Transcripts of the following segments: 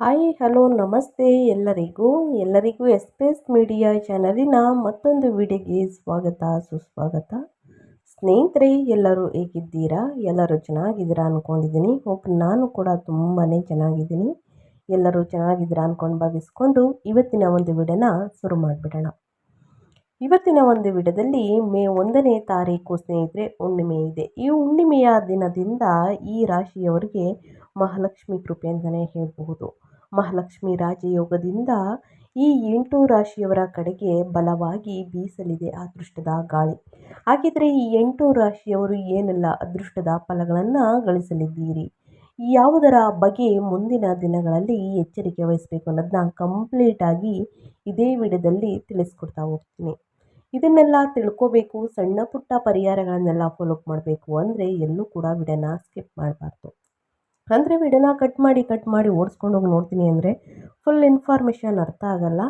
Hi hello ನಮಸ್ತೆ ಎಲ್ಲರಿಗೂ ಎಸ್ಪೇಸ್ media ಚಾನಲಿನ ಮತ್ತೊಂದು ವಿಡಿಯೋಗೆ ಸ್ವಾಗತ ಸುಸ್ವಾಗತ. ಸ್ನೇಹಿತರೆ, ಎಲ್ಲರೂ ಹೇಗಿದ್ದೀರಾ? ಎಲ್ಲರೂ ಚೆನ್ನಾಗಿದ್ದೀರಾ ಅಂದ್ಕೊಂಡಿದ್ದೀನಿ. ನಾನು ಕೂಡ ತುಂಬಾ ಚೆನ್ನಾಗಿದ್ದೀನಿ. ಎಲ್ಲರೂ ಚೆನ್ನಾಗಿದ್ದೀರಾ ಅಂದ್ಕೊಂಡು ಭಾವಿಸ್ಕೊಂಡು ಇವತ್ತಿನ ಒಂದು ವಿಡಿಯೋನ ಶುರು ಮಾಡಿಬಿಡೋಣ. ಇವತ್ತಿನ ಒಂದು ವಿಡಿಯೋದಲ್ಲಿ ಮೇ 1ನೇ ತಾರೀಕು ಸ್ನೇಹಿತರೆ ಹುಣ್ಣಿಮೆ ಇದೆ. ಈ ಹುಣ್ಣಿಮೆಯ ದಿನದಿಂದ ಈ ರಾಶಿಯವರಿಗೆ ಮಹಾಲಕ್ಷ್ಮಿ ಕೃಪೆ ಅಂತಲೇ ಹೇಳಬಹುದು. ಮಹಾಲಕ್ಷ್ಮಿ ರಾಜಯೋಗದಿಂದ ಈ 8 ರಾಶಿಯವರ ಕಡೆಗೆ ಬಲವಾಗಿ ಬೀಸಲಿದೆ ಅದೃಷ್ಟದ ಗಾಳಿ. ಹಾಗಿದ್ರೆ ಈ 8 ರಾಶಿಯವರು ಏನೆಲ್ಲ ಅದೃಷ್ಟದ ಫಲಗಳನ್ನು ಗಳಿಸಲಿದ್ದೀರಿ, ಯಾವುದರ ಬಗ್ಗೆ ಮುಂದಿನ ದಿನಗಳಲ್ಲಿ ಎಚ್ಚರಿಕೆ ವಹಿಸಬೇಕು ಅನ್ನೋದನ್ನ ಕಂಪ್ಲೀಟಾಗಿ ಇದೇ ವಿಡಿಯೋದಲ್ಲಿ ತಿಳಿಸ್ಕೊಡ್ತಾ ಹೋಗ್ತೀನಿ. ಇದನ್ನೆಲ್ಲ ತಿಳ್ಕೋಬೇಕು, ಸಣ್ಣ ಪುಟ್ಟ ಪರಿಹಾರಗಳನ್ನೆಲ್ಲ ಫಾಲೋ ಮಾಡಬೇಕು ಅಂದರೆ ಎಲ್ಲೂ ಕೂಡ ವಿಡಿಯೋನ ಸ್ಕಿಪ್ ಮಾಡಬಾರ್ದು. ಅಂದರೆ ವಿಡಿಯೋನ ಕಟ್ ಮಾಡಿ ಓಡಿಸ್ಕೊಂಡು ಹೋಗಿ ನೋಡ್ತೀನಿ ಅಂದರೆ ಫುಲ್ ಇನ್ಫಾರ್ಮೇಷನ್ ಅರ್ಥ ಆಗಲ್ಲ.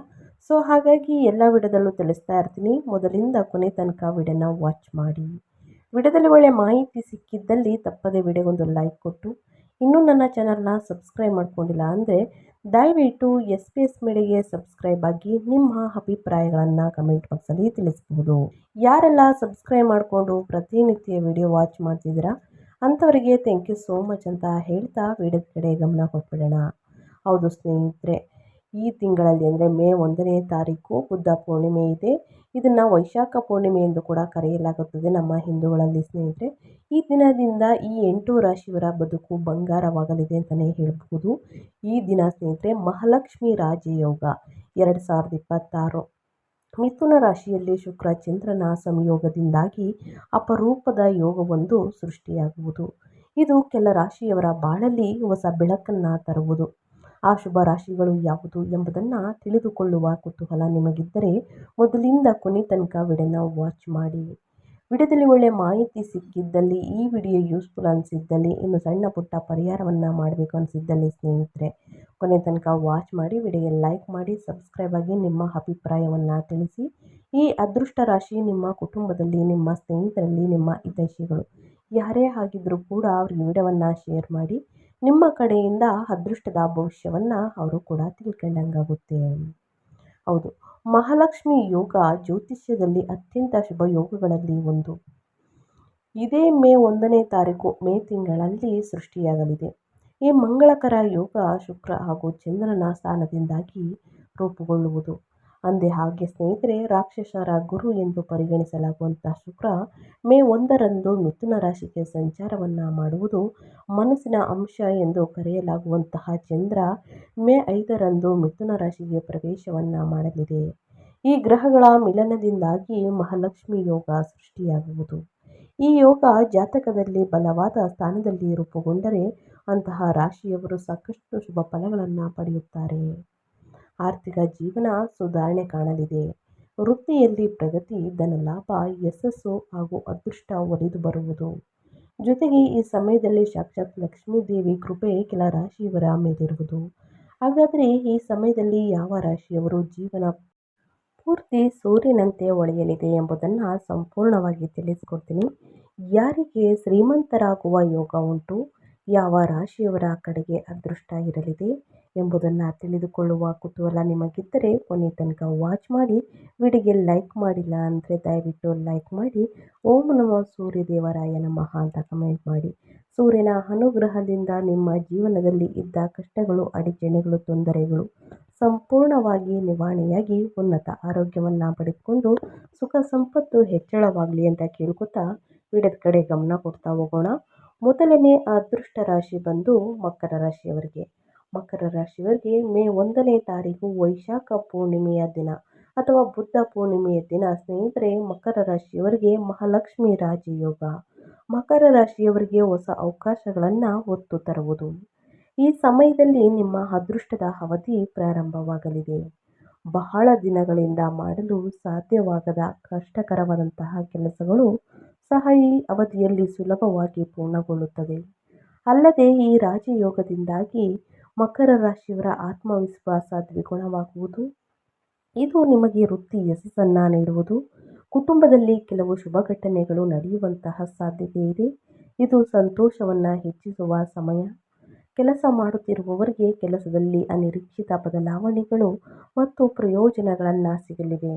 ಸೊ ಹಾಗಾಗಿ ಎಲ್ಲ ವಿಡಿಯೋದಲ್ಲೂ ತಿಳಿಸ್ತಾ ಇರ್ತೀನಿ. ಮೊದಲಿಂದ ಕೊನೆ ತನಕ ವಿಡಿಯೋನ ವಾಚ್ ಮಾಡಿ. ವಿಡಿಯೋದಲ್ಲಿ ಒಳ್ಳೆ ಮಾಹಿತಿ ಸಿಕ್ಕಿದ್ದಲ್ಲಿ ತಪ್ಪದೆ ವಿಡಿಯೋಗೊಂದು ಲೈಕ್ ಕೊಟ್ಟು, ಇನ್ನೂ ನನ್ನ ಚಾನಲ್ನ ಸಬ್ಸ್ಕ್ರೈಬ್ ಮಾಡ್ಕೊಂಡಿಲ್ಲ ಅಂದರೆ ದಯವಿಟ್ಟು ಎಸ್ಪೇಸ್ ಮೀಡಿಯಾಗೆ ಸಬ್ಸ್ಕ್ರೈಬ್ ಆಗಿ ನಿಮ್ಮ ಅಭಿಪ್ರಾಯಗಳನ್ನು ಕಮೆಂಟ್ ಬಾಕ್ಸಲ್ಲಿ ತಿಳಿಸ್ಬೋದು. ಯಾರೆಲ್ಲ ಸಬ್ಸ್ಕ್ರೈಬ್ ಮಾಡಿಕೊಂಡು ಪ್ರತಿನಿತ್ಯ ವಿಡಿಯೋ ವಾಚ್ ಮಾಡ್ತಿದ್ದೀರಾ ಅಂಥವರಿಗೆ ಥ್ಯಾಂಕ್ ಯು ಸೋ ಮಚ್ ಅಂತ ಹೇಳ್ತಾ ವಿಡಿಯೋದ ಕಡೆ ಗಮನ ಕೊಟ್ಬಿಡೋಣ. ಹೌದು ಸ್ನೇಹಿತರೆ, ಈ ತಿಂಗಳಲ್ಲಿ ಅಂದರೆ ಮೇ 1ನೇ ತಾರೀಕು ಬುದ್ಧ ಪೂರ್ಣಿಮೆ ಇದೆ. ಇದನ್ನು ವೈಶಾಖ ಪೂರ್ಣಿಮೆ ಎಂದು ಕೂಡ ಕರೆಯಲಾಗುತ್ತದೆ ನಮ್ಮ ಹಿಂದೂಗಳಲ್ಲಿ. ಸ್ನೇಹಿತರೆ, ಈ ದಿನದಿಂದ ಈ 8 ರಾಶಿಯವರ ಬದುಕು ಬಂಗಾರವಾಗಲಿದೆ ಅಂತಲೇ ಹೇಳ್ಬೋದು. ಈ ದಿನ ಸ್ನೇಹಿತರೆ ಮಹಾಲಕ್ಷ್ಮಿ ರಾಜಯೋಗ 2026 ಮಿಥುನ ರಾಶಿಯಲ್ಲಿ ಶುಕ್ರ ಚಂದ್ರನ ಸಂಯೋಗದಿಂದಾಗಿ ಅಪರೂಪದ ಯೋಗವೊಂದು ಸೃಷ್ಟಿಯಾಗುವುದು. ಇದು ಕೆಲ ರಾಶಿಯವರ ಬಾಳಲ್ಲಿ ಹೊಸ ಬೆಳಕನ್ನು ತರುವುದು. ಆ ಶುಭ ರಾಶಿಗಳು ಯಾವುದು ಎಂಬುದನ್ನು ತಿಳಿದುಕೊಳ್ಳುವ ಕುತೂಹಲ ನಿಮಗಿದ್ದರೆ ಮೊದಲಿಂದ ಕೊನೆ ತನಕ ವಿಡಿಯೋನ ವಾಚ್ ಮಾಡಿ. ವಿಡಿಯೋದಲ್ಲಿ ಒಳ್ಳೆ ಮಾಹಿತಿ ಸಿಕ್ಕಿದ್ದಲ್ಲಿ, ಈ ವಿಡಿಯೋ ಯೂಸ್ಫುಲ್ ಅನಿಸಿದ್ದಲ್ಲಿ, ಇನ್ನು ಸಣ್ಣ ಪುಟ್ಟ ಪರಿಹಾರವನ್ನು ಮಾಡಬೇಕು ಅನಿಸಿದ್ದಲ್ಲಿ ಸ್ನೇಹಿತರೆ ಕೊನೆ ತನಕ ವಾಚ್ ಮಾಡಿ, ವಿಡಿಯೋಗೆ ಲೈಕ್ ಮಾಡಿ, ಸಬ್ಸ್ಕ್ರೈಬ್ ಆಗಿ ನಿಮ್ಮ ಅಭಿಪ್ರಾಯವನ್ನು ತಿಳಿಸಿ. ಈ ಅದೃಷ್ಟ ರಾಶಿ ನಿಮ್ಮ ಕುಟುಂಬದಲ್ಲಿ, ನಿಮ್ಮ ಸ್ನೇಹಿತರಲ್ಲಿ, ನಿಮ್ಮ ಹಿತೈಷಿಗಳು ಯಾರೇ ಆಗಿದ್ರೂ ಕೂಡ ಅವ್ರಿಗೆ ವಿಡಿಯೋವನ್ನು ಶೇರ್ ಮಾಡಿ. ನಿಮ್ಮ ಕಡೆಯಿಂದ ಅದೃಷ್ಟದ ಭವಿಷ್ಯವನ್ನು ಅವರು ಕೂಡ ತಿಳ್ಕೊಂಡಂಗಾಗುತ್ತೆ. ಹೌದು, ಮಹಾಲಕ್ಷ್ಮಿ ಯೋಗ ಜ್ಯೋತಿಷ್ಯದಲ್ಲಿ ಅತ್ಯಂತ ಶುಭ ಯೋಗಗಳಲ್ಲಿ ಒಂದು. ಇದೇ ಮೇ 1ನೇ ತಾರೀಕು ಮೇ ತಿಂಗಳಲ್ಲಿ ಸೃಷ್ಟಿಯಾಗಲಿದೆ. ಈ ಮಂಗಳಕರ ಯೋಗ ಶುಕ್ರ ಹಾಗೂ ಚಂದ್ರನ ಸ್ಥಾನದಿಂದಾಗಿ ರೂಪುಗೊಳ್ಳುವುದು. ಅಂದೇ ಹಾಗೆ ಸ್ನೇಹಿತರೆ, ರಾಕ್ಷಸರ ಗುರು ಎಂದು ಪರಿಗಣಿಸಲಾಗುವಂಥ ಶುಕ್ರ ಮೇ 1ರಂದು ಮಿಥುನ ರಾಶಿಗೆ ಸಂಚಾರವನ್ನು ಮಾಡುವುದು. ಮನಸ್ಸಿನ ಅಂಶ ಎಂದು ಕರೆಯಲಾಗುವಂತಹ ಚಂದ್ರ ಮೇ 5ರಂದು ಮಿಥುನ ರಾಶಿಗೆ ಪ್ರವೇಶವನ್ನು ಮಾಡಲಿದೆ. ಈ ಗ್ರಹಗಳ ಮಿಲನದಿಂದಾಗಿ ಮಹಾಲಕ್ಷ್ಮಿ ಯೋಗ ಸೃಷ್ಟಿಯಾಗುವುದು. ಈ ಯೋಗ ಜಾತಕದಲ್ಲಿ ಬಲವಾದ ಸ್ಥಾನದಲ್ಲಿ ರೂಪುಗೊಂಡರೆ ಅಂತಹ ರಾಶಿಯವರು ಸಾಕಷ್ಟು ಶುಭ ಫಲಗಳನ್ನು ಪಡೆಯುತ್ತಾರೆ. ಆರ್ಥಿಕ ಜೀವನ ಸುಧಾರಣೆ ಕಾಣಲಿದೆ. ವೃತ್ತಿಯಲ್ಲಿ ಪ್ರಗತಿ, ಧನಲಾಭ, ಯಶಸ್ಸು ಹಾಗೂ ಅದೃಷ್ಟ ಒಲಿದು ಬರುವುದು. ಜೊತೆಗೆ ಈ ಸಮಯದಲ್ಲಿ ಸಾಕ್ಷಾತ್ ಲಕ್ಷ್ಮೀದೇವಿ ಕೃಪೆ ಕೆಲ ರಾಶಿಯವರ ಮೇಲಿರುವುದು. ಹಾಗಾದರೆ ಈ ಸಮಯದಲ್ಲಿ ಯಾವ ರಾಶಿಯವರು ಜೀವನ ಪೂರ್ತಿ ಸೂರ್ಯನಂತೆ ಹೊಳೆಯಲಿದೆ ಎಂಬುದನ್ನು ಸಂಪೂರ್ಣವಾಗಿ ತಿಳಿಸ್ಕೊಡ್ತೀನಿ. ಯಾರಿಗೆ ಶ್ರೀಮಂತರಾಗುವ ಯೋಗ ಉಂಟು, ಯಾವ ರಾಶಿಯವರ ಕಡೆಗೆ ಅದೃಷ್ಟ ಇರಲಿದೆ ಎಂಬುದನ್ನು ತಿಳಿದುಕೊಳ್ಳುವ ಕುತೂಹಲ ನಿಮಗಿದ್ದರೆ ಕೊನೆ ತನಕ ವಾಚ್ ಮಾಡಿ. ವಿಡಿಯೋಗೆ ಲೈಕ್ ಮಾಡಿಲ್ಲ ಅಂದರೆ ದಯವಿಟ್ಟು ಲೈಕ್ ಮಾಡಿ. ಓಂ ನಮೋ ಸೂರ್ಯದೇವರಾಯ ನಮಃ ಅಂತ ಕಮೆಂಟ್ ಮಾಡಿ. ಸೂರ್ಯನ ಅನುಗ್ರಹದಿಂದ ನಿಮ್ಮ ಜೀವನದಲ್ಲಿ ಇದ್ದ ಕಷ್ಟಗಳು, ಅಡಚಣೆಗಳು, ತೊಂದರೆಗಳು ಸಂಪೂರ್ಣವಾಗಿ ನಿವಾರಣೆಯಾಗಿ ಉನ್ನತ ಆರೋಗ್ಯವನ್ನು ಪಡೆದುಕೊಂಡು ಸುಖ ಸಂಪತ್ತು ಹೆಚ್ಚಳವಾಗಲಿ ಅಂತ ಕೇಳ್ಕೊತಾ ವಿಡಿಯೋದ ಕಡೆ ಗಮನ ಕೊಡ್ತಾ ಹೋಗೋಣ. ಮೊದಲನೇ ಅದೃಷ್ಟ ರಾಶಿ ಬಂದು ಮಕರ ರಾಶಿಯವರಿಗೆ. ಮಕರ ರಾಶಿಯವರಿಗೆ ಮೇ 1ನೇ ತಾರೀಕು ವೈಶಾಖ ಪೂರ್ಣಿಮೆಯ ದಿನ ಅಥವಾ ಬುದ್ಧ ಪೂರ್ಣಿಮೆಯ ದಿನ ಸ್ನೇಹಿತರೆ ಮಕರ ರಾಶಿಯವರಿಗೆ ಮಹಾಲಕ್ಷ್ಮಿ ರಾಜಯೋಗ. ಮಕರ ರಾಶಿಯವರಿಗೆ ಹೊಸ ಅವಕಾಶಗಳನ್ನು ಹೊತ್ತು ತರುವುದು. ಈ ಸಮಯದಲ್ಲಿ ನಿಮ್ಮ ಅದೃಷ್ಟದ ಅವಧಿ ಪ್ರಾರಂಭವಾಗಲಿದೆ. ಬಹಳ ದಿನಗಳಿಂದ ಮಾಡಲು ಸಾಧ್ಯವಾಗದ ಕಷ್ಟಕರವಾದಂತಹ ಕೆಲಸಗಳು ಸಹ ಈ ಅವಧಿಯಲ್ಲಿ ಸುಲಭವಾಗಿ ಪೂರ್ಣಗೊಳ್ಳುತ್ತದೆ. ಅಲ್ಲದೆ ಈ ರಾಜಯೋಗದಿಂದಾಗಿ ಮಕರ ರಾಶಿಯವರ ಆತ್ಮವಿಶ್ವಾಸ ದ್ವಿಗುಣವಾಗುವುದು. ಇದು ನಿಮಗೆ ವೃತ್ತಿ ಯಶಸ್ಸನ್ನು ನೀಡುವುದು. ಕುಟುಂಬದಲ್ಲಿ ಕೆಲವು ಶುಭ ಘಟನೆಗಳು ನಡೆಯುವಂತಹ ಸಾಧ್ಯತೆ ಇದೆ. ಇದು ಸಂತೋಷವನ್ನು ಹೆಚ್ಚಿಸುವ ಸಮಯ. ಕೆಲಸ ಮಾಡುತ್ತಿರುವವರಿಗೆ ಕೆಲಸದಲ್ಲಿ ಅನಿರೀಕ್ಷಿತ ಬದಲಾವಣೆಗಳು ಮತ್ತು ಪ್ರಯೋಜನಗಳನ್ನು ಸಿಗಲಿವೆ.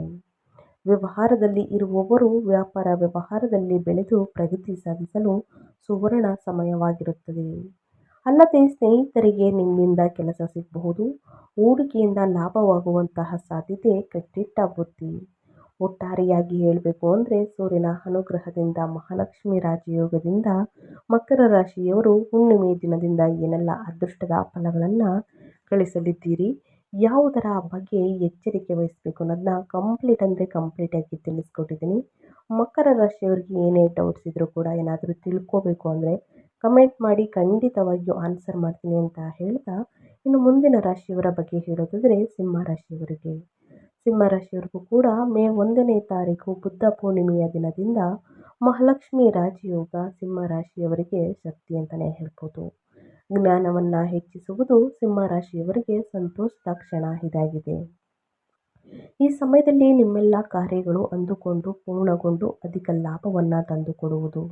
ವ್ಯವಹಾರದಲ್ಲಿ ಇರುವವರು ವ್ಯಾಪಾರ ವ್ಯವಹಾರದಲ್ಲಿ ಬೆಳೆದು ಪ್ರಗತಿ ಸಾಧಿಸಲು ಸುವರ್ಣ ಸಮಯವಾಗಿರುತ್ತದೆ. ಅಲ್ಲದೆ ಸ್ನೇಹಿತರಿಗೆ ನಿಮ್ಮಿಂದ ಕೆಲಸ ಸಿಗಬಹುದು. ಹೂಡಿಕೆಯಿಂದ ಲಾಭವಾಗುವಂತಹ ಸಾಧ್ಯತೆ ಕಟ್ಟಿಟ್ಟ ಬುತ್ತಿ. ಒಟ್ಟಾರೆಯಾಗಿ ಹೇಳಬೇಕು ಅಂದರೆ ಸೂರ್ಯನ ಅನುಗ್ರಹದಿಂದ ಮಹಾಲಕ್ಷ್ಮಿ ರಾಜಯೋಗದಿಂದ ಮಕರ ರಾಶಿಯವರು ಹುಣ್ಣಿಮೆ ದಿನದಿಂದ ಏನೆಲ್ಲ ಅದೃಷ್ಟದ ಫಲಗಳನ್ನು ಗಳಿಸಲಿದ್ದೀರಿ, ಯಾವುದರ ಬಗ್ಗೆ ಎಚ್ಚರಿಕೆ ವಹಿಸಬೇಕು ಅನ್ನೋದನ್ನ ಕಂಪ್ಲೀಟಾಗಿ ತಿಳಿಸ್ಕೊಟ್ಟಿದ್ದೀನಿ. ಮಕರ ರಾಶಿಯವರಿಗೆ ಏನೇ ಡೌಟ್ಸ್ ಇದ್ರೂ ಕೂಡ ಏನಾದರೂ ತಿಳ್ಕೋಬೇಕು ಅಂದರೆ ಕಮೆಂಟ್ ಮಾಡಿ, ಖಂಡಿತವಾಗಿಯೂ ಆನ್ಸರ್ ಮಾಡ್ತೀನಿ ಅಂತ ಹೇಳ್ತಾ, ಇನ್ನು ಮುಂದಿನ ರಾಶಿಯವರ ಬಗ್ಗೆ ಹೇಳೋದಾದರೆ ಸಿಂಹ ರಾಶಿಯವರಿಗೂ ಕೂಡ ಮೇ 1ನೇ ತಾರೀಕು ಬುದ್ಧ ಪೂರ್ಣಿಮೆಯ ದಿನದಿಂದ ಮಹಾಲಕ್ಷ್ಮಿ ರಾಜಯೋಗ ಸಿಂಹ ರಾಶಿಯವರಿಗೆ ಶಕ್ತಿ ಅಂತಲೇ ಹೇಳ್ಬೋದು. ಜ್ಞಾನವನ್ನು ಹೆಚ್ಚಿಸುವುದು ಸಿಂಹ ರಾಶಿಯವರಿಗೆ ಸಂತೋಷದ ಕ್ಷಣ ಇದಾಗಿದೆ. ಈ ಸಮಯದಲ್ಲಿ ನಿಮ್ಮೆಲ್ಲ ಕಾರ್ಯಗಳು ಅಂದುಕೊಂಡು ಪೂರ್ಣಗೊಂಡು ಅಧಿಕ ಲಾಭವನ್ನು ತಂದುಕೊಡುವುದು.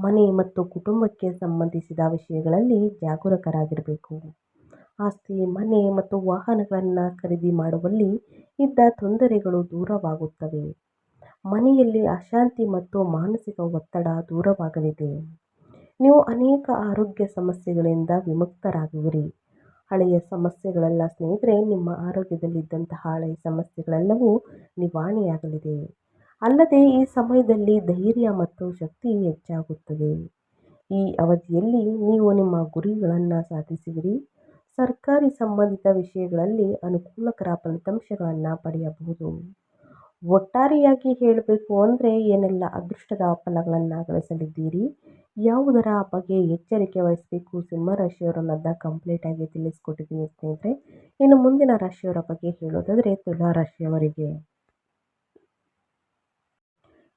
ಮನೆ ಮತ್ತು ಕುಟುಂಬಕ್ಕೆ ಸಂಬಂಧಿಸಿದ ವಿಷಯಗಳಲ್ಲಿ ಜಾಗರೂಕರಾಗಿರಬೇಕು. ಆಸ್ತಿ, ಮನೆ ಮತ್ತು ವಾಹನಗಳನ್ನು ಖರೀದಿ ಮಾಡುವಲ್ಲಿ ಇದ್ದ ತೊಂದರೆಗಳು ದೂರವಾಗುತ್ತವೆ. ಮನೆಯಲ್ಲಿ ಅಶಾಂತಿ ಮತ್ತು ಮಾನಸಿಕ ಒತ್ತಡ ದೂರವಾಗಲಿದೆ. ನೀವು ಅನೇಕ ಆರೋಗ್ಯ ಸಮಸ್ಯೆಗಳಿಂದ ವಿಮುಕ್ತರಾಗುವಿರಿ. ಹಳೆಯ ಸಮಸ್ಯೆಗಳೆಲ್ಲ ಸ್ನೇಹಿತರೆ, ನಿಮ್ಮ ಆರೋಗ್ಯದಲ್ಲಿದ್ದಂತಹ ಹಳೆಯ ಸಮಸ್ಯೆಗಳೆಲ್ಲವೂ ನಿವಾರಣೆಯಾಗಲಿದೆ. ಅಲ್ಲದೆ ಈ ಸಮಯದಲ್ಲಿ ಧೈರ್ಯ ಮತ್ತು ಶಕ್ತಿ ಹೆಚ್ಚಾಗುತ್ತದೆ. ಈ ಅವಧಿಯಲ್ಲಿ ನೀವು ನಿಮ್ಮ ಗುರಿಗಳನ್ನು ಸಾಧಿಸುವಿರಿ. ಸರ್ಕಾರಿ ಸಂಬಂಧಿತ ವಿಷಯಗಳಲ್ಲಿ ಅನುಕೂಲಕರ ಫಲಿತಾಂಶಗಳನ್ನು ಪಡೆಯಬಹುದು. ಒಟ್ಟಾರೆಯಾಗಿ ಹೇಳಬೇಕು ಅಂದರೆ ಏನೆಲ್ಲ ಅದೃಷ್ಟದ ಫಲಗಳನ್ನು ಗಳಿಸಲಿದ್ದೀರಿ, ಯಾವುದರ ಬಗ್ಗೆ ಎಚ್ಚರಿಕೆ ವಹಿಸಬೇಕು ಸಿಂಹರಾಶಿಯವರು ಅನ್ನೋದನ್ನ ಕಂಪ್ಲೀಟಾಗಿ ತಿಳಿಸ್ಕೊಟ್ಟಿದ್ದೀನಿ ಸ್ನೇಹಿತರೆ. ಇನ್ನು ಮುಂದಿನ ರಾಶಿಯವರ ಬಗ್ಗೆ ಹೇಳೋದಾದರೆ ತುಲಾರಾಶಿಯವರಿಗೆ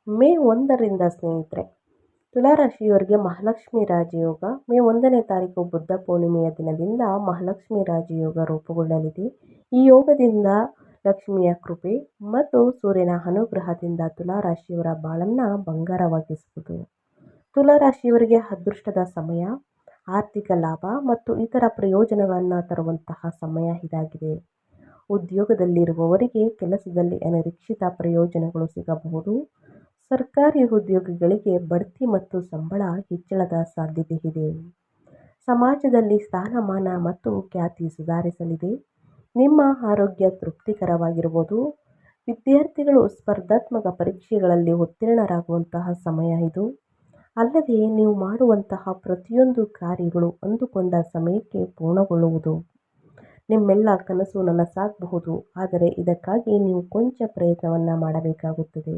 ಮೇ 1ರಿಂದ ಸ್ನೇಹಿತರೆ ತುಲಾರಾಶಿಯವರಿಗೆ ಮಹಾಲಕ್ಷ್ಮಿ ರಾಜಯೋಗ ಮೇ 1ನೇ ತಾರೀಕು ಬುದ್ಧ ಪೂರ್ಣಿಮೆಯ ದಿನದಿಂದ ಮಹಾಲಕ್ಷ್ಮಿ ರಾಜಯೋಗ ರೂಪುಗೊಳ್ಳಲಿದೆ. ಈ ಯೋಗದಿಂದ ಲಕ್ಷ್ಮಿಯ ಕೃಪೆ ಮತ್ತು ಸೂರ್ಯನ ಅನುಗ್ರಹದಿಂದ ತುಲಾರಾಶಿಯವರ ಬಾಳನ್ನು ಬಂಗಾರವಾಗಿಸುವುದು. ತುಲಾರಾಶಿಯವರಿಗೆ ಅದೃಷ್ಟದ ಸಮಯ, ಆರ್ಥಿಕ ಲಾಭ ಮತ್ತು ಇತರ ಪ್ರಯೋಜನಗಳನ್ನು ತರುವಂತಹ ಸಮಯ ಇದಾಗಿದೆ. ಉದ್ಯೋಗದಲ್ಲಿರುವವರಿಗೆ ಕೆಲಸದಲ್ಲಿ ಅನಿರೀಕ್ಷಿತ ಪ್ರಯೋಜನಗಳು ಸಿಗಬಹುದು. ಸರ್ಕಾರಿ ಉದ್ಯೋಗಿಗಳಿಗೆ ಬಡ್ತಿ ಮತ್ತು ಸಂಬಳ ಹೆಚ್ಚಳದ ಸಾಧ್ಯತೆ ಇದೆ. ಸಮಾಜದಲ್ಲಿ ಸ್ಥಾನಮಾನ ಮತ್ತು ಖ್ಯಾತಿ ಸುಧಾರಿಸಲಿದೆ. ನಿಮ್ಮ ಆರೋಗ್ಯ ತೃಪ್ತಿಕರವಾಗಿರುವುದು. ವಿದ್ಯಾರ್ಥಿಗಳು ಸ್ಪರ್ಧಾತ್ಮಕ ಪರೀಕ್ಷೆಗಳಲ್ಲಿ ಉತ್ತೀರ್ಣರಾಗುವಂತಹ ಸಮಯ ಇದು. ಅಲ್ಲದೆ ನೀವು ಮಾಡುವಂತಹ ಪ್ರತಿಯೊಂದು ಕಾರ್ಯಗಳು ಅಂದುಕೊಂಡ ಸಮಯಕ್ಕೆ ಪೂರ್ಣಗೊಳ್ಳುವುದು. ನಿಮ್ಮೆಲ್ಲ ಕನಸು ನನಸಾಗಬಹುದು, ಆದರೆ ಇದಕ್ಕಾಗಿ ನೀವು ಕೊಂಚ ಪ್ರಯತ್ನವನ್ನು ಮಾಡಬೇಕಾಗುತ್ತದೆ.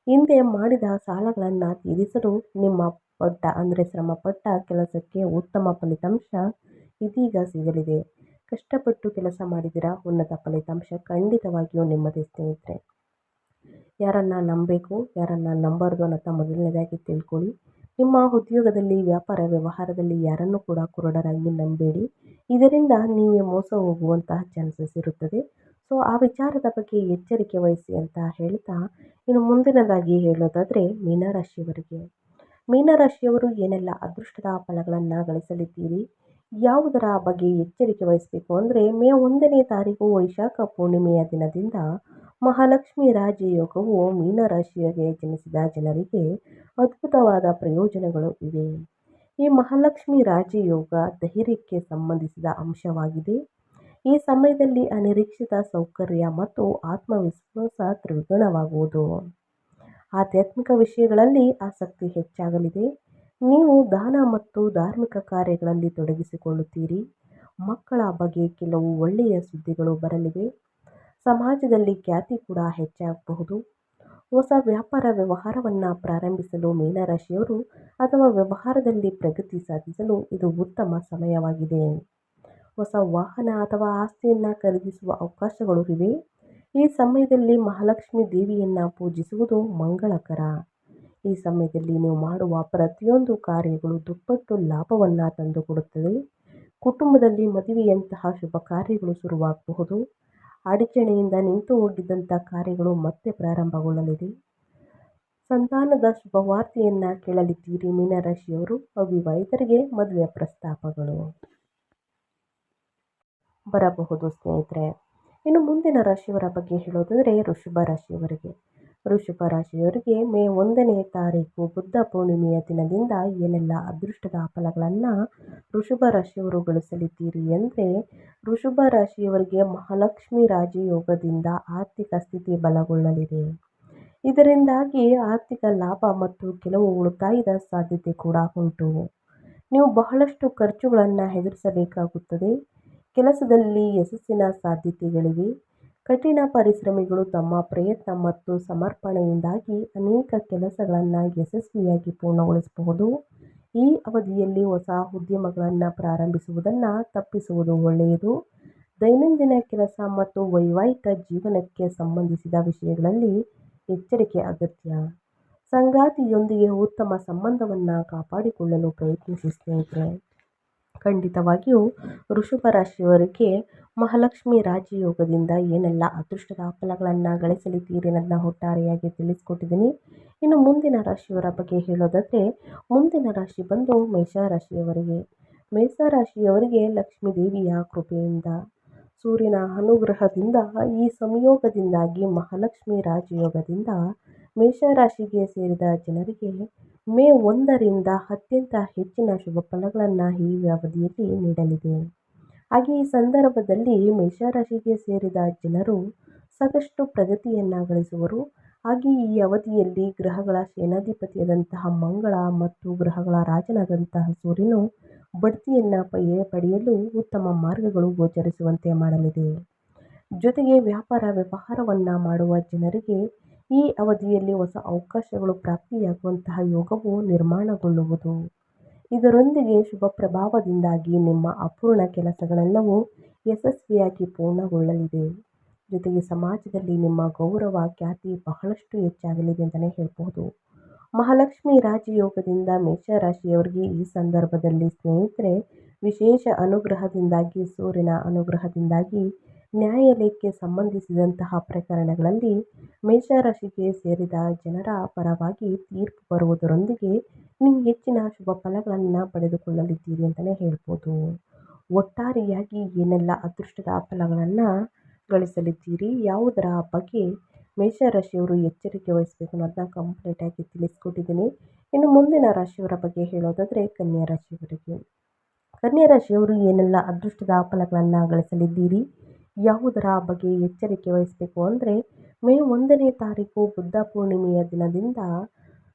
ಹಿಂದೆ ಮಾಡಿದ ಸಾಲಗಳನ್ನು ತೀರಿಸಲು ನಿಮ್ಮ ಶ್ರಮಪಟ್ಟ ಕೆಲಸಕ್ಕೆ ಉತ್ತಮ ಫಲಿತಾಂಶ ಇದೀಗ ಸಿಗಲಿದೆ. ಕಷ್ಟಪಟ್ಟು ಕೆಲಸ ಮಾಡಿದಿರ, ಉನ್ನತ ಫಲಿತಾಂಶ ಖಂಡಿತವಾಗಿಯೂ ನಿಮ್ಮದೇ ಸ್ನೇಹಿತರೆ. ಯಾರನ್ನು ನಂಬಬೇಕು, ಯಾರನ್ನು ನಂಬಾರ್ದು ಅನ್ನೋದನ್ನ ಮೊದಲನೇದಾಗಿ ತಿಳ್ಕೊಳ್ಳಿ. ನಿಮ್ಮ ಉದ್ಯೋಗದಲ್ಲಿ, ವ್ಯಾಪಾರ ವ್ಯವಹಾರದಲ್ಲಿ ಯಾರನ್ನು ಕೂಡ ಕುರುಡರಾಗಿ ನಂಬೇಡಿ. ಇದರಿಂದ ನೀವೇ ಮೋಸ ಹೋಗುವಂತಹ ಚಾನ್ಸಸ್ ಇರುತ್ತದೆ. ಸೊ ಆ ವಿಚಾರದ ಬಗ್ಗೆ ಎಚ್ಚರಿಕೆ ವಹಿಸಿ ಅಂತ ಹೇಳ್ತಾ, ಇನ್ನು ಮುಂದಿನದಾಗಿ ಹೇಳೋದಾದರೆ ಮೀನರಾಶಿಯವರು ಏನೆಲ್ಲ ಅದೃಷ್ಟದ ಫಲಗಳನ್ನು ಗಳಿಸಲಿದ್ದೀರಿ, ಯಾವುದರ ಬಗ್ಗೆ ಎಚ್ಚರಿಕೆ ವಹಿಸಬೇಕು ಅಂದರೆ ಮೇ 1ನೇ ತಾರೀಕು ವೈಶಾಖ ಪೂರ್ಣಿಮೆಯ ದಿನದಿಂದ ಮಹಾಲಕ್ಷ್ಮಿ ರಾಜಯೋಗವು ಮೀನರಾಶಿಯಾಗಿ ಜನಿಸಿದ ಜನರಿಗೆ ಅದ್ಭುತವಾದ ಪ್ರಯೋಜನಗಳು ಇವೆ. ಈ ಮಹಾಲಕ್ಷ್ಮಿ ರಾಜಯೋಗ ಧೈರ್ಯಕ್ಕೆ ಸಂಬಂಧಿಸಿದ ಅಂಶವಾಗಿದೆ. ಈ ಸಮಯದಲ್ಲಿ ಅನಿರೀಕ್ಷಿತ ಸೌಕರ್ಯ ಮತ್ತು ಆತ್ಮವಿಶ್ವಾಸ ದ್ವಿಗುಣವಾಗುವುದು. ಆಧ್ಯಾತ್ಮಿಕ ವಿಷಯಗಳಲ್ಲಿ ಆಸಕ್ತಿ ಹೆಚ್ಚಾಗಲಿದೆ. ನೀವು ದಾನ ಮತ್ತು ಧಾರ್ಮಿಕ ಕಾರ್ಯಗಳಲ್ಲಿ ತೊಡಗಿಸಿಕೊಳ್ಳುತ್ತೀರಿ. ಮಕ್ಕಳ ಬಗ್ಗೆ ಕೆಲವು ಒಳ್ಳೆಯ ಸುದ್ದಿಗಳು ಬರಲಿವೆ. ಸಮಾಜದಲ್ಲಿ ಖ್ಯಾತಿ ಕೂಡ ಹೆಚ್ಚಾಗಬಹುದು. ಹೊಸ ವ್ಯಾಪಾರ ವ್ಯವಹಾರವನ್ನು ಪ್ರಾರಂಭಿಸಲು ಮೀನರಾಶಿಯವರು ಅಥವಾ ವ್ಯವಹಾರದಲ್ಲಿ ಪ್ರಗತಿ ಸಾಧಿಸಲು ಇದು ಉತ್ತಮ ಸಮಯವಾಗಿದೆ. ಹೊಸ ವಾಹನ ಅಥವಾ ಆಸ್ತಿಯನ್ನು ಖರೀದಿಸುವ ಅವಕಾಶಗಳು ಇವೆ. ಈ ಸಮಯದಲ್ಲಿ ಮಹಾಲಕ್ಷ್ಮಿ ದೇವಿಯನ್ನು ಪೂಜಿಸುವುದು ಮಂಗಳಕರ. ಈ ಸಮಯದಲ್ಲಿ ನೀವು ಮಾಡುವ ಪ್ರತಿಯೊಂದು ಕಾರ್ಯಗಳು ದುಪ್ಪಟ್ಟು ಲಾಭವನ್ನು ತಂದುಕೊಡುತ್ತದೆ. ಕುಟುಂಬದಲ್ಲಿ ಮದುವೆಯಂತಹ ಶುಭ ಕಾರ್ಯಗಳು ಶುರುವಾಗಬಹುದು. ಅಡಚಣೆಯಿಂದ ನಿಂತು ಹೋಗಿದ್ದಂಥ ಕಾರ್ಯಗಳು ಮತ್ತೆ ಪ್ರಾರಂಭಗೊಳ್ಳಲಿದೆ. ಸಂತಾನದ ಶುಭವಾರ್ತೆಯನ್ನು ಕೇಳಲಿದ್ದೀರಿ ಮೀನರಾಶಿಯವರು. ಅವಿವಾಹಿತರಿಗೆ ಮದುವೆ ಪ್ರಸ್ತಾಪಗಳು ಬರಬಹುದು ಸ್ನೇಹಿತರೆ. ಇನ್ನು ಮುಂದಿನ ರಾಶಿಯವರ ಬಗ್ಗೆ ಹೇಳೋದಾದರೆ ವೃಷಭ ರಾಶಿಯವರಿಗೆ. ವೃಷಭ ರಾಶಿಯವರಿಗೆ ಮೇ 1ನೇ ತಾರೀಕು ಬುದ್ಧ ಪೂರ್ಣಿಮೆಯ ದಿನದಿಂದ ಏನೆಲ್ಲ ಅದೃಷ್ಟದ ಫಲಗಳನ್ನು ವೃಷಭ ರಾಶಿಯವರು ಗಳಿಸಲಿದ್ದೀರಿ ಅಂದರೆ, ವೃಷಭ ರಾಶಿಯವರಿಗೆ ಮಹಾಲಕ್ಷ್ಮಿ ರಾಜಯೋಗದಿಂದ ಆರ್ಥಿಕ ಸ್ಥಿತಿ ಬಲಗೊಳ್ಳಲಿದೆ. ಇದರಿಂದಾಗಿ ಆರ್ಥಿಕ ಲಾಭ ಮತ್ತು ಕೆಲವು ಉಳಿತಾಯದ ಸಾಧ್ಯತೆ ಕೂಡ ಉಂಟು. ನೀವು ಬಹಳಷ್ಟು ಖರ್ಚುಗಳನ್ನು ಎದುರಿಸಬೇಕಾಗುತ್ತದೆ. ಕೆಲಸದಲ್ಲಿ ಯಶಸ್ಸಿನ ಸಾಧ್ಯತೆಗಳಿವೆ. ಕಠಿಣ ಪರಿಶ್ರಮಿಗಳು ತಮ್ಮ ಪ್ರಯತ್ನ ಮತ್ತು ಸಮರ್ಪಣೆಯಿಂದಾಗಿ ಅನೇಕ ಕೆಲಸಗಳನ್ನು ಯಶಸ್ವಿಯಾಗಿ ಪೂರ್ಣಗೊಳಿಸಬಹುದು. ಈ ಅವಧಿಯಲ್ಲಿ ಹೊಸ ಉದ್ಯಮಗಳನ್ನು ಪ್ರಾರಂಭಿಸುವುದನ್ನು ತಪ್ಪಿಸುವುದು ಒಳ್ಳೆಯದು. ದೈನಂದಿನ ಕೆಲಸ ಮತ್ತು ವೈವಾಹಿಕ ಜೀವನಕ್ಕೆ ಸಂಬಂಧಿಸಿದ ವಿಷಯಗಳಲ್ಲಿ ಎಚ್ಚರಿಕೆ ಅಗತ್ಯ. ಸಂಗಾತಿಯೊಂದಿಗೆ ಉತ್ತಮ ಸಂಬಂಧವನ್ನು ಕಾಪಾಡಿಕೊಳ್ಳಲು ಪ್ರಯತ್ನಿಸಿ ಸ್ನೇಹಿತರೆ. ಖಂಡಿತವಾಗಿಯೂ ವೃಷಭ ರಾಶಿಯವರಿಗೆ ಮಹಾಲಕ್ಷ್ಮಿ ರಾಜಯೋಗದಿಂದ ಏನೆಲ್ಲ ಅದೃಷ್ಟದ ಫಲಗಳನ್ನು ಗಳಿಸಲಿದ್ದೀರಿ ಅನ್ನೋದನ್ನ ಒಟ್ಟಾರೆಯಾಗಿ ತಿಳಿಸ್ಕೊಟ್ಟಿದ್ದೀನಿ. ಇನ್ನು ಮುಂದಿನ ರಾಶಿಯವರ ಬಗ್ಗೆ ಹೇಳೋದಾದರೆ, ಮುಂದಿನ ರಾಶಿ ಬಂದು ಮೇಷರಾಶಿಯವರಿಗೆ. ಮೇಷರಾಶಿಯವರಿಗೆ ಲಕ್ಷ್ಮೀ ದೇವಿಯ ಕೃಪೆಯಿಂದ, ಸೂರ್ಯನ ಅನುಗ್ರಹದಿಂದ, ಈ ಸಂಯೋಗದಿಂದಾಗಿ ಮಹಾಲಕ್ಷ್ಮಿ ರಾಜಯೋಗದಿಂದ ಮೇಷರಾಶಿಗೆ ಸೇರಿದ ಜನರಿಗೆ ಮೇ 1ರಿಂದ ಅತ್ಯಂತ ಹೆಚ್ಚಿನ ಶುಭ ಫಲಗಳನ್ನು ಈ ಅವಧಿಯಲ್ಲಿ ನೀಡಲಿದೆ. ಹಾಗೆ ಈ ಸಂದರ್ಭದಲ್ಲಿ ಮೇಷರಾಶಿಗೆ ಸೇರಿದ ಜನರು ಸಾಕಷ್ಟು ಪ್ರಗತಿಯನ್ನು ಗಳಿಸುವರು. ಹಾಗೆ ಈ ಅವಧಿಯಲ್ಲಿ ಗ್ರಹಗಳ ಸೇನಾಧಿಪತಿಯಾದಂತಹ ಮಂಗಳ ಮತ್ತು ಗ್ರಹಗಳ ರಾಜನಾದಂತಹ ಸೂರ್ಯನು ಬಡ್ತಿಯನ್ನು ಪಡೆಯಲು ಉತ್ತಮ ಮಾರ್ಗಗಳು ಗೋಚರಿಸುವಂತೆ ಮಾಡಲಿದೆ. ಜೊತೆಗೆ ವ್ಯಾಪಾರ ವ್ಯವಹಾರವನ್ನು ಮಾಡುವ ಜನರಿಗೆ ಈ ಅವಧಿಯಲ್ಲಿ ಹೊಸ ಅವಕಾಶಗಳು ಪ್ರಾಪ್ತಿಯಾಗುವಂತಹ ಯೋಗವು ನಿರ್ಮಾಣಗೊಳ್ಳುವುದು. ಇದರೊಂದಿಗೆ ಶುಭ ಪ್ರಭಾವದಿಂದಾಗಿ ನಿಮ್ಮ ಅಪೂರ್ಣ ಕೆಲಸಗಳೆಲ್ಲವೂ ಯಶಸ್ವಿಯಾಗಿ ಪೂರ್ಣಗೊಳ್ಳಲಿದೆ. ಜೊತೆಗೆ ಸಮಾಜದಲ್ಲಿ ನಿಮ್ಮ ಗೌರವ ಖ್ಯಾತಿ ಬಹಳಷ್ಟು ಹೆಚ್ಚಾಗಲಿದೆ ಅಂತಲೇ ಹೇಳ್ಬೋದು. ಮಹಾಲಕ್ಷ್ಮಿ ರಾಜಯೋಗದಿಂದ ಮೇಷರಾಶಿಯವರಿಗೆ ಈ ಸಂದರ್ಭದಲ್ಲಿ ಸ್ನೇಹಿತರೆ ವಿಶೇಷ ಅನುಗ್ರಹದಿಂದಾಗಿ, ಸೂರ್ಯನ ಅನುಗ್ರಹದಿಂದಾಗಿ ನ್ಯಾಯಾಲಯಕ್ಕೆ ಸಂಬಂಧಿಸಿದಂತಹ ಪ್ರಕರಣಗಳಲ್ಲಿ ಮೇಷರಾಶಿಗೆ ಸೇರಿದ ಜನರ ಪರವಾಗಿ ತೀರ್ಪು ಬರುವುದರೊಂದಿಗೆ ನೀವು ಹೆಚ್ಚಿನ ಶುಭ ಫಲಗಳನ್ನು ಪಡೆದುಕೊಳ್ಳಲಿದ್ದೀರಿ ಅಂತಲೇ ಹೇಳ್ಬೋದು. ಒಟ್ಟಾರೆಯಾಗಿ ಏನೆಲ್ಲ ಅದೃಷ್ಟದ ಫಲಗಳನ್ನು ಗಳಿಸಲಿದ್ದೀರಿ, ಯಾವುದರ ಬಗ್ಗೆ ಮೇಷರಾಶಿಯವರು ಎಚ್ಚರಿಕೆ ವಹಿಸಬೇಕು ಅನ್ನೋದನ್ನ ಕಂಪ್ಲೀಟಾಗಿ ತಿಳಿಸ್ಕೊಟ್ಟಿದ್ದೀನಿ. ಇನ್ನು ಮುಂದಿನ ರಾಶಿಯವರ ಬಗ್ಗೆ ಹೇಳೋದಾದರೆ ಕನ್ಯಾ ರಾಶಿಯವರಿಗೆ. ಕನ್ಯಾ ರಾಶಿಯವರು ಏನೆಲ್ಲ ಅದೃಷ್ಟದ ಫಲಗಳನ್ನು ಗಳಿಸಲಿದ್ದೀರಿ, ಯಾವುದರ ಬಗ್ಗೆ ಎಚ್ಚರಿಕೆ ವಹಿಸಬೇಕು ಅಂದರೆ, ಮೇ 1ನೇ ತಾರೀಕು ಬುದ್ಧ ಪೂರ್ಣಿಮೆಯ ದಿನದಿಂದ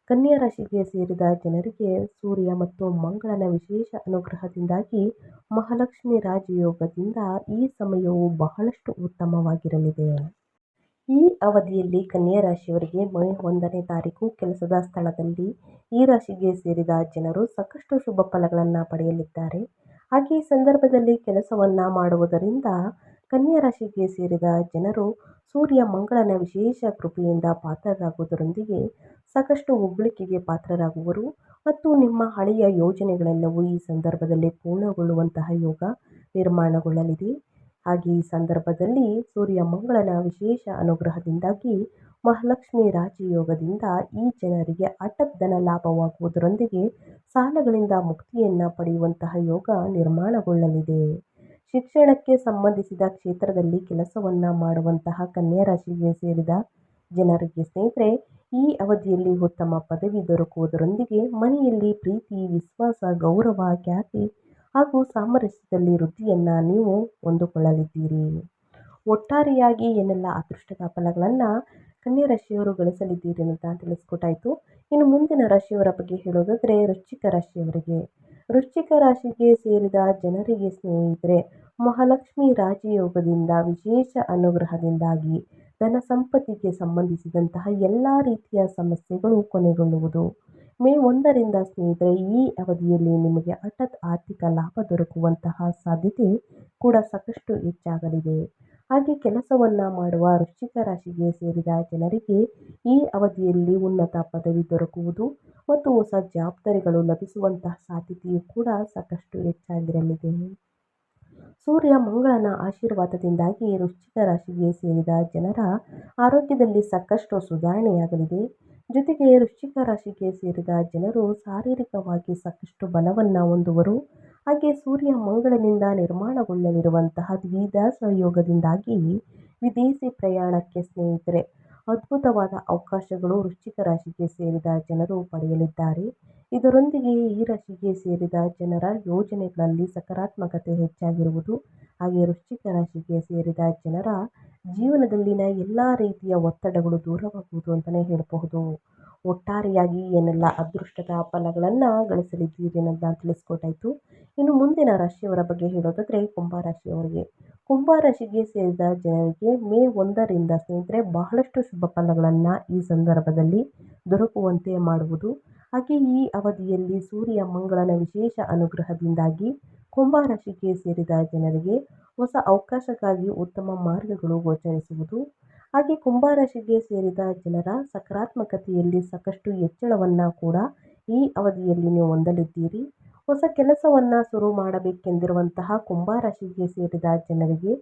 ಕನ್ಯಾ ರಾಶಿಗೆ ಸೇರಿದ ಜನರಿಗೆ ಸೂರ್ಯ ಮತ್ತು ಮಂಗಳನ ವಿಶೇಷ ಅನುಗ್ರಹದಿಂದಾಗಿ ಮಹಾಲಕ್ಷ್ಮಿ ರಾಜಯೋಗದಿಂದ ಈ ಸಮಯವು ಬಹಳಷ್ಟು ಉತ್ತಮವಾಗಿರಲಿದೆ. ಈ ಅವಧಿಯಲ್ಲಿ ಕನ್ಯಾ ರಾಶಿಯವರಿಗೆ ಮೇ 1ನೇ ತಾರೀಕು ಕೆಲಸದ ಸ್ಥಳದಲ್ಲಿ ಈ ರಾಶಿಗೆ ಸೇರಿದ ಜನರು ಸಾಕಷ್ಟು ಶುಭ ಫಲಗಳನ್ನು ಪಡೆಯಲಿದ್ದಾರೆ. ಹಾಗೆ ಈ ಸಂದರ್ಭದಲ್ಲಿ ಕೆಲಸವನ್ನು ಮಾಡುವುದರಿಂದ ಕನ್ಯಾ ರಾಶಿಗೆ ಸೇರಿದ ಜನರು ಸೂರ್ಯ ಮಂಗಳನ ವಿಶೇಷ ಕೃಪೆಯಿಂದ ಪಾತ್ರರಾಗುವುದರೊಂದಿಗೆ ಸಾಕಷ್ಟು ಹೊಗಳಿಕೆಗೆ ಪಾತ್ರರಾಗುವರು ಮತ್ತು ನಿಮ್ಮ ಹಳೆಯ ಯೋಜನೆಗಳೆಲ್ಲವೂ ಈ ಸಂದರ್ಭದಲ್ಲಿ ಪೂರ್ಣಗೊಳ್ಳುವಂತಹ ಯೋಗ ನಿರ್ಮಾಣಗೊಳ್ಳಲಿದೆ. ಹಾಗೆ ಈ ಸಂದರ್ಭದಲ್ಲಿ ಸೂರ್ಯ ಮಂಗಳನ ವಿಶೇಷ ಅನುಗ್ರಹದಿಂದಾಗಿ ಮಹಾಲಕ್ಷ್ಮಿ ರಾಜಯೋಗದಿಂದ ಈ ಜನರಿಗೆ ಹಠಾತ್ ಧನ ಲಾಭವಾಗುವುದರೊಂದಿಗೆ ಸಾಲಗಳಿಂದ ಮುಕ್ತಿಯನ್ನು ಪಡೆಯುವಂತಹ ಯೋಗ ನಿರ್ಮಾಣಗೊಳ್ಳಲಿದೆ. ಶಿಕ್ಷಣಕ್ಕೆ ಸಂಬಂಧಿಸಿದ ಕ್ಷೇತ್ರದಲ್ಲಿ ಕೆಲಸವನ್ನು ಮಾಡುವಂತಹ ಕನ್ಯಾ ರಾಶಿಗೆ ಸೇರಿದ ಜನರಿಗೆ ಸ್ನೇಹಿತರೆ ಈ ಅವಧಿಯಲ್ಲಿ ಉತ್ತಮ ಪದವಿ ದೊರಕುವುದರೊಂದಿಗೆ ಮನೆಯಲ್ಲಿ ಪ್ರೀತಿ, ವಿಶ್ವಾಸ, ಗೌರವ, ಖ್ಯಾತಿ ಹಾಗೂ ಸಾಮರಸ್ಯದಲ್ಲಿ ವೃದ್ಧಿಯನ್ನು ನೀವು ಹೊಂದಿಕೊಳ್ಳಲಿದ್ದೀರಿ. ಒಟ್ಟಾರೆಯಾಗಿ ಏನೆಲ್ಲ ಅದೃಷ್ಟದ ಫಲಗಳನ್ನು ಕನ್ಯಾ ರಾಶಿಯವರು ಗಳಿಸಲಿದ್ದೀರಿ ಅಂತ ತಿಳಿಸ್ಕೊಟ್ಟಾಯಿತು. ಇನ್ನು ಮುಂದಿನ ರಾಶಿಯವರ ಬಗ್ಗೆ ಹೇಳೋದಾದರೆ ವೃಶ್ಚಿಕ ರಾಶಿಯವರಿಗೆ. ವೃಶ್ಚಿಕ ರಾಶಿಗೆ ಸೇರಿದ ಜನರಿಗೆ ಸ್ನೇಹಿತರೆ ಮಹಾಲಕ್ಷ್ಮಿ ರಾಜಯೋಗದಿಂದ ವಿಶೇಷ ಅನುಗ್ರಹದಿಂದಾಗಿ ಧನ ಸಂಪತ್ತಿಗೆ ಸಂಬಂಧಿಸಿದಂತಹ ಎಲ್ಲ ರೀತಿಯ ಸಮಸ್ಯೆಗಳು ಕೊನೆಗೊಳ್ಳುವುದು. ಮೇ 1ರಿಂದ ಸ್ನೇಹಿತರೆ ಈ ಅವಧಿಯಲ್ಲಿ ನಿಮಗೆ ಹಠಾತ್ ಆರ್ಥಿಕ ಲಾಭ ದೊರಕುವಂತಹ ಸಾಧ್ಯತೆ ಕೂಡ ಸಾಕಷ್ಟು ಹೆಚ್ಚಾಗಲಿದೆ. ಹಾಗೆ ಕೆಲಸವನ್ನು ಮಾಡುವ ವೃಶ್ಚಿಕ ರಾಶಿಗೆ ಸೇರಿದ ಜನರಿಗೆ ಈ ಅವಧಿಯಲ್ಲಿ ಉನ್ನತ ಪದವಿ ದೊರಕುವುದು ಮತ್ತು ಹೊಸ ಜವಾಬ್ದಾರಿಗಳು ಲಭಿಸುವಂತಹ ಸಾಧ್ಯತೆಯೂ ಕೂಡ ಸಾಕಷ್ಟು ಹೆಚ್ಚಾಗಿರಲಿದೆ. ಸೂರ್ಯ ಮಂಗಳನ ಆಶೀರ್ವಾದದಿಂದಾಗಿ ವೃಶ್ಚಿಕ ರಾಶಿಗೆ ಸೇರಿದ ಜನರ ಆರೋಗ್ಯದಲ್ಲಿ ಸಾಕಷ್ಟು ಸುಧಾರಣೆಯಾಗಲಿದೆ. ಜೊತೆಗೆ ವೃಶ್ಚಿಕ ರಾಶಿಗೆ ಸೇರಿದ ಜನರು ಶಾರೀರಿಕವಾಗಿ ಸಾಕಷ್ಟು ಬಲವನ್ನು ಹೊಂದುವರು. ಹಾಗೆ ಸೂರ್ಯ ಮಂಗಳನಿಂದ ನಿರ್ಮಾಣಗೊಳ್ಳಲಿರುವಂತಹ ದ್ವಿದಾಸ ಯೋಗದಿಂದಾಗಿ ವಿದೇಶಿ ಪ್ರಯಾಣಕ್ಕೆ ಸ್ನೇಹಿತರೆ ಅದ್ಭುತವಾದ ಅವಕಾಶಗಳು ವೃಶ್ಚಿಕ ರಾಶಿಗೆ ಸೇರಿದ ಜನರು ಪಡೆಯಲಿದ್ದಾರೆ. ಇದರೊಂದಿಗೆ ಈ ರಾಶಿಗೆ ಸೇರಿದ ಜನರ ಯೋಜನೆಗಳಲ್ಲಿ ಸಕಾರಾತ್ಮಕತೆ ಹೆಚ್ಚಾಗಿರುವುದು. ಹಾಗೆ ವೃಶ್ಚಿಕ ರಾಶಿಗೆ ಸೇರಿದ ಜನರ ಜೀವನದಲ್ಲಿನ ಎಲ್ಲ ರೀತಿಯ ಒತ್ತಡಗಳು ದೂರವಾಗುವುದು ಅಂತಲೇ ಹೇಳಬಹುದು. ಒಟ್ಟಾರೆಯಾಗಿ ಏನೆಲ್ಲ ಅದೃಷ್ಟದ ಫಲಗಳನ್ನು ಗಳಿಸಲಿದ್ದೀರಿ ಅನ್ನೋದನ್ನ ತಿಳಿಸ್ಕೊಟ್ಟಾಯಿತು. ಇನ್ನು ಮುಂದಿನ ರಾಶಿಯವರ ಬಗ್ಗೆ ಹೇಳೋದಾದರೆ ಕುಂಭರಾಶಿಯವರಿಗೆ. ಕುಂಭರಾಶಿಗೆ ಸೇರಿದ ಜನರಿಗೆ ಮೇ 1ರಿಂದ ಸ್ನೇಹಿತರೆ ಬಹಳಷ್ಟು ಶುಭ ಫಲಗಳನ್ನು ಈ ಸಂದರ್ಭದಲ್ಲಿ ದೊರಕುವಂತೆ ಮಾಡುವುದು. ಹಾಗೆ ಈ ಅವಧಿಯಲ್ಲಿ ಸೂರ್ಯ ಮಂಗಳನ ವಿಶೇಷ ಅನುಗ್ರಹದಿಂದಾಗಿ ಕುಂಭರಾಶಿಗೆ ಸೇರಿದ ಜನರಿಗೆ ಹೊಸ ಅವಕಾಶಕ್ಕಾಗಿ ಉತ್ತಮ ಮಾರ್ಗಗಳು ಗೋಚರಿಸುವುದು. ಹಾಗೆ ಕುಂಭರಾಶಿಗೆ ಸೇರಿದ ಜನರ ಸಕಾರಾತ್ಮಕತೆಯಲ್ಲಿ ಸಾಕಷ್ಟು ಹೆಚ್ಚಳವನ್ನು ಕೂಡ ಈ ಅವಧಿಯಲ್ಲಿ ನೀವು ಹೊಂದಲಿದ್ದೀರಿ. ಹೊಸ ಕೆಲಸವನ್ನು ಶುರು ಮಾಡಬೇಕೆಂದಿರುವಂತಹ ಕುಂಭರಾಶಿಗೆ ಸೇರಿದ ಜನರಿಗೆ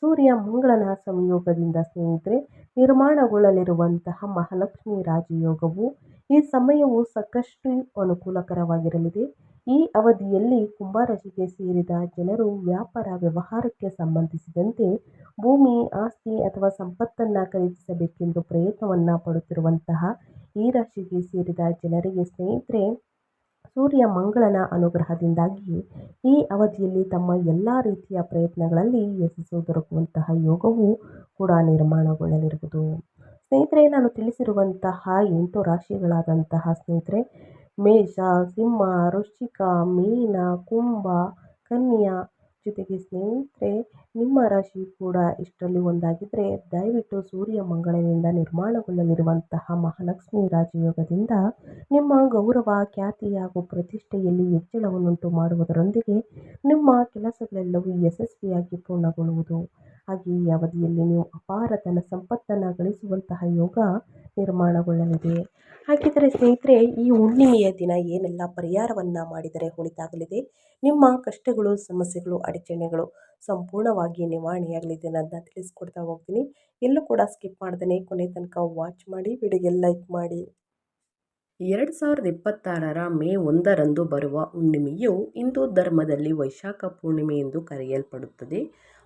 ಸೂರ್ಯ ಮಂಗಳನ ಸಂಯೋಗದಿಂದ ಸ್ನೇಹಿತರೆ ನಿರ್ಮಾಣಗೊಳ್ಳಲಿರುವಂತಹ ಮಹಾಲಕ್ಷ್ಮಿ ರಾಜಯೋಗವು ಈ ಸಮಯವು ಸಾಕಷ್ಟು ಅನುಕೂಲಕರವಾಗಿರಲಿದೆ. ಈ ಅವಧಿಯಲ್ಲಿ ಕುಂಭರಾಶಿಗೆ ಸೇರಿದ ಜನರು ವ್ಯಾಪಾರ ವ್ಯವಹಾರಕ್ಕೆ ಸಂಬಂಧಿಸಿದಂತೆ ಭೂಮಿ, ಆಸ್ತಿ ಅಥವಾ ಸಂಪತ್ತನ್ನು ಖರೀದಿಸಬೇಕೆಂದು ಪ್ರಯತ್ನವನ್ನು ಪಡುತ್ತಿರುವಂತಹ ಈ ರಾಶಿಗೆ ಸೇರಿದ ಜನರಿಗೆ ಸ್ನೇಹಿತರೆ ಸೂರ್ಯ ಮಂಗಳನ ಅನುಗ್ರಹದಿಂದಾಗಿ ಈ ಅವಧಿಯಲ್ಲಿ ತಮ್ಮ ಎಲ್ಲ ರೀತಿಯ ಪ್ರಯತ್ನಗಳಲ್ಲಿ ಯಶಸ್ಸು ದೊರಕುವಂತಹ ಯೋಗವು ಕೂಡ ನಿರ್ಮಾಣಗೊಳ್ಳಲಿರುವುದು. ಸ್ನೇಹಿತರೆ, ನಾನು ತಿಳಿಸಿರುವಂತಹ 8 ರಾಶಿಗಳಾದಂತಹ ಸ್ನೇಹಿತರೆ ಮೇಷ, ಸಿಂಹ, ವೃಶ್ಚಿಕ, ಮೀನ, ಕುಂಭ, ಕನ್ಯಾ ಜೊತೆಗೆ ಸ್ನೇಹಿತರೆ ನಿಮ್ಮ ರಾಶಿ ಕೂಡ ಇಷ್ಟರಲ್ಲಿ ಒಂದಾಗಿದ್ದರೆ ದಯವಿಟ್ಟು ಸೂರ್ಯ ಮಂಗಳನಿಂದ ನಿರ್ಮಾಣಗೊಳ್ಳಲಿರುವಂತಹ ಮಹಾಲಕ್ಷ್ಮಿ ರಾಜಯೋಗದಿಂದ ನಿಮ್ಮ ಗೌರವ, ಖ್ಯಾತಿ ಹಾಗೂ ಪ್ರತಿಷ್ಠೆಯಲ್ಲಿ ಹೆಚ್ಚಳವನ್ನುಂಟು ಮಾಡುವುದರೊಂದಿಗೆ ನಿಮ್ಮ ಕೆಲಸಗಳೆಲ್ಲವೂ ಯಶಸ್ವಿಯಾಗಿ ಪೂರ್ಣಗೊಳ್ಳುವುದು. ಹಾಗೆ ಈ ಅವಧಿಯಲ್ಲಿ ನೀವು ಅಪಾರ ಧನ ಸಂಪತ್ತನ್ನು ಗಳಿಸುವಂತಹ ಯೋಗ ನಿರ್ಮಾಣಗೊಳ್ಳಲಿದೆ. ಹಾಗಿದ್ದರೆ ಸ್ನೇಹಿತರೆ, ಈ ಹುಣ್ಣಿಮೆಯ ದಿನ ಏನೆಲ್ಲ ಪರಿಹಾರವನ್ನು ಮಾಡಿದರೆ ಒಳಿತಾಗಲಿದೆ, ನಿಮ್ಮ ಕಷ್ಟಗಳು, ಸಮಸ್ಯೆಗಳು, ಅಡಚಣೆಗಳು ಸಂಪೂರ್ಣವಾಗಿ ನಿವಾರಣೆಯಾಗಲಿದೆ ಅನ್ನೋದನ್ನ ತಿಳಿಸ್ಕೊಡ್ತಾ ಹೋಗ್ತೀನಿ. ಎಲ್ಲೂ ಕೂಡ ಸ್ಕಿಪ್ ಮಾಡ್ದೇ ಕೊನೆ ತನಕ ವಾಚ್ ಮಾಡಿ, ವಿಡಿಯೋಗೆ ಲೈಕ್ ಮಾಡಿ. 2026ರ ಮೇ 1ರಂದು ಬರುವ ಹುಣ್ಣಿಮೆಯು ಹಿಂದೂ ಧರ್ಮದಲ್ಲಿ ವೈಶಾಖ ಪೂರ್ಣಿಮೆ ಎಂದು ಕರೆಯಲ್ಪಡುತ್ತದೆ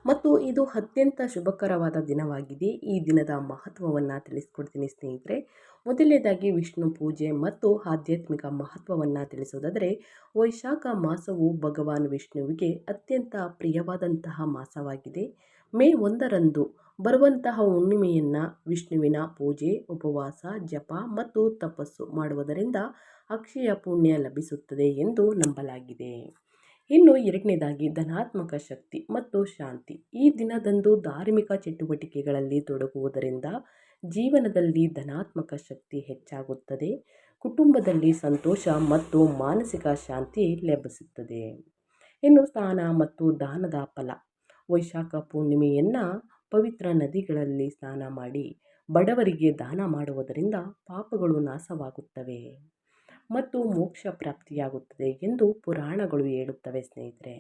ಮತ್ತು ಇದು ಅತ್ಯಂತ ಶುಭಕರವಾದ ದಿನವಾಗಿದೆ. ಈ ದಿನದ ಮಹತ್ವವನ್ನು ತಿಳಿಸ್ಕೊಡ್ತೀನಿ ಸ್ನೇಹಿತರೆ. ಮೊದಲನೇದಾಗಿ ವಿಷ್ಣು ಪೂಜೆ ಮತ್ತು ಆಧ್ಯಾತ್ಮಿಕ ಮಹತ್ವವನ್ನು ತಿಳಿಸೋದಾದರೆ, ವೈಶಾಖ ಮಾಸವು ಭಗವಾನ್ ವಿಷ್ಣುವಿಗೆ ಅತ್ಯಂತ ಪ್ರಿಯವಾದಂತಹ ಮಾಸವಾಗಿದೆ. ಮೇ 1ರಂದು ಬರುವಂತಹ ಹುಣ್ಣಿಮೆಯನ್ನು ವಿಷ್ಣುವಿನ ಪೂಜೆ, ಉಪವಾಸ, ಜಪ ಮತ್ತು ತಪಸ್ಸು ಮಾಡುವುದರಿಂದ ಅಕ್ಷಯ ಪುಣ್ಯ ಲಭಿಸುತ್ತದೆ ಎಂದು ನಂಬಲಾಗಿದೆ. ಇನ್ನು ಎರಡನೇದಾಗಿ ಧನಾತ್ಮಕ ಶಕ್ತಿ ಮತ್ತು ಶಾಂತಿ. ಈ ದಿನದಂದು ಧಾರ್ಮಿಕ ಚಟುವಟಿಕೆಗಳಲ್ಲಿ ತೊಡಗುವುದರಿಂದ ಜೀವನದಲ್ಲಿ ಧನಾತ್ಮಕ ಶಕ್ತಿ ಹೆಚ್ಚಾಗುತ್ತದೆ, ಕುಟುಂಬದಲ್ಲಿ ಸಂತೋಷ ಮತ್ತು ಮಾನಸಿಕ ಶಾಂತಿ ಲಭಿಸುತ್ತದೆ. ಇನ್ನು ಸ್ನಾನ ಮತ್ತು ದಾನದ ಫಲ. ವೈಶಾಖ ಪೂರ್ಣಿಮೆಯನ್ನು ಪವಿತ್ರ ನದಿಗಳಲ್ಲಿ ಸ್ನಾನ ಮಾಡಿ ಬಡವರಿಗೆ ದಾನ ಮಾಡುವುದರಿಂದ ಪಾಪಗಳು ನಾಶವಾಗುತ್ತವೆ ಮತ್ತು ಮೋಕ್ಷ ಪ್ರಾಪ್ತಿಯಾಗುತ್ತದೆ ಎಂದು ಪುರಾಣಗಳು ಹೇಳುತ್ತವೆ ಸ್ನೇಹಿತರೆ.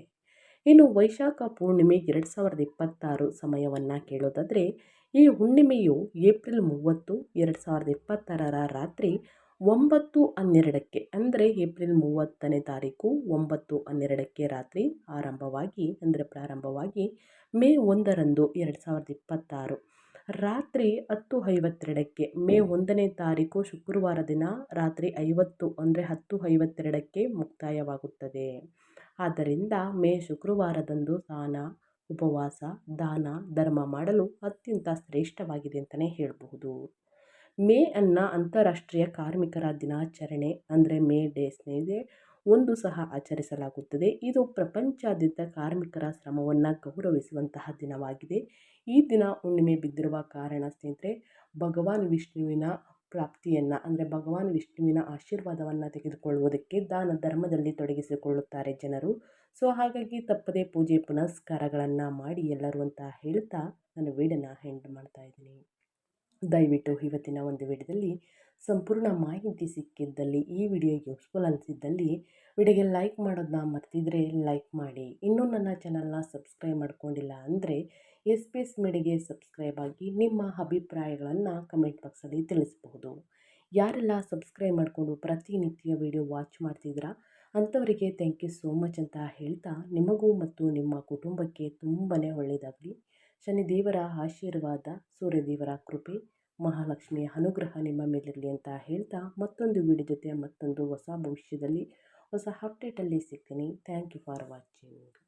ಇನ್ನು ವೈಶಾಖ ಪೂರ್ಣಿಮೆ 2026 ಸಮಯವನ್ನು ಕೇಳೋದಾದರೆ, ಈ ಹುಣ್ಣಿಮೆಯು ಏಪ್ರಿಲ್ 30, 2026ರ ರಾತ್ರಿ 9:12ಕ್ಕೆ ಅಂದರೆ ಏಪ್ರಿಲ್ 30ನೇ ತಾರೀಕು 9:12ಕ್ಕೆ ರಾತ್ರಿ ಪ್ರಾರಂಭವಾಗಿ ಮೇ 1ರಂದು 2026 ರಾತ್ರಿ 10:52ಕ್ಕೆ ಮೇ 1ನೇ ತಾರೀಕು ಶುಕ್ರವಾರ ದಿನ ರಾತ್ರಿ 10:52ಕ್ಕೆ ಮುಕ್ತಾಯವಾಗುತ್ತದೆ. ಆದ್ದರಿಂದ ಶುಕ್ರವಾರದಂದು ಸ್ನಾನ, ಉಪವಾಸ, ದಾನ, ಧರ್ಮ ಮಾಡಲು ಅತ್ಯಂತ ಶ್ರೇಷ್ಠವಾಗಿದೆ ಅಂತಲೇ ಹೇಳಬಹುದು. ಮೇ ಅಂತಾರಾಷ್ಟ್ರೀಯ ಕಾರ್ಮಿಕರ ದಿನಾಚರಣೆ ಅಂದರೆ ಮೇ ಡೇ ಸ್ನೇಹಿತರೆ ಒಂದು ಸಹ ಆಚರಿಸಲಾಗುತ್ತದೆ. ಇದು ಪ್ರಪಂಚಾದ್ಯಂತ ಕಾರ್ಮಿಕರ ಶ್ರಮವನ್ನು ಗೌರವಿಸುವಂತಹ ದಿನವಾಗಿದೆ. ಈ ದಿನ ಹುಣ್ಣಿಮೆ ಬಿದ್ದಿರುವ ಕಾರಣ ಸ್ನೇಹಿತರೆ ಭಗವಾನ್ ವಿಷ್ಣುವಿನ ಪ್ರಾಪ್ತಿಯನ್ನು ಅಂದರೆ ಭಗವಾನ್ ವಿಷ್ಣುವಿನ ಆಶೀರ್ವಾದವನ್ನು ತೆಗೆದುಕೊಳ್ಳುವುದಕ್ಕೆ ದಾನ ಧರ್ಮದಲ್ಲಿ ತೊಡಗಿಸಿಕೊಳ್ಳುತ್ತಾರೆ ಜನರು. ಸೊ ಹಾಗಾಗಿ ತಪ್ಪದೇ ಪೂಜೆ ಪುನಸ್ಕಾರಗಳನ್ನು ಮಾಡಿ ಎಲ್ಲರೂ ಅಂತ ಹೇಳ್ತಾ ನಾನು ವಿಡಿಯೋನ ಎಂಡ್ ಮಾಡ್ತಾ ಇದ್ದೀನಿ. ದಯವಿಟ್ಟು ಇವತ್ತಿನ ಒಂದು ವಿಡಿಯೋದಲ್ಲಿ ಸಂಪೂರ್ಣ ಮಾಹಿತಿ ಸಿಕ್ಕಿದ್ದಲ್ಲಿ, ಈ ವಿಡಿಯೋ ಯೂಸ್ಫುಲ್ ಅನಿಸಿದ್ದಲ್ಲಿ ವಿಡಿಯೋಗೆ ಲೈಕ್ ಮಾಡೋದನ್ನ ಮರ್ತಿದ್ರೆ ಲೈಕ್ ಮಾಡಿ. ಇನ್ನೂ ನನ್ನ ಚಾನಲ್ನ ಸಬ್ಸ್ಕ್ರೈಬ್ ಮಾಡ್ಕೊಂಡಿಲ್ಲ ಅಂದರೆ ಎಸ್ ಮೀಡಿಯಾಗೆ ಸಬ್ಸ್ಕ್ರೈಬ್ ಆಗಿ ನಿಮ್ಮ ಅಭಿಪ್ರಾಯಗಳನ್ನು ಕಮೆಂಟ್ ಬಾಕ್ಸಲ್ಲಿ ತಿಳಿಸಬಹುದು. ಯಾರೆಲ್ಲ ಸಬ್ಸ್ಕ್ರೈಬ್ ಮಾಡಿಕೊಂಡು ಪ್ರತಿನಿತ್ಯ ವಿಡಿಯೋ ವಾಚ್ ಮಾಡ್ತಿದ್ದೀರಾ ಅಂಥವರಿಗೆ ಥ್ಯಾಂಕ್ ಯು ಸೋ ಮಚ್ ಅಂತ ಹೇಳ್ತಾ, ನಿಮಗೂ ಮತ್ತು ನಿಮ್ಮ ಕುಟುಂಬಕ್ಕೆ ತುಂಬಾ ಒಳ್ಳೆಯದಾಗಲಿ. ಶನಿದೇವರ ಆಶೀರ್ವಾದ, ಸೂರ್ಯದೇವರ ಕೃಪೆ, ಮಹಾಲಕ್ಷ್ಮಿಯ ಅನುಗ್ರಹ ನಿಮ್ಮ ಮೇಲಿರಲಿ ಅಂತ ಹೇಳ್ತಾ, ಮತ್ತೊಂದು ವಿಡಿಯೋ ಜೊತೆ ಮತ್ತೊಂದು ಹೊಸ ಭವಿಷ್ಯದಲ್ಲಿ ಹೊಸ ಅಪ್ಡೇಟಲ್ಲಿ ಸಿಗ್ತೀನಿ. Thank you for watching.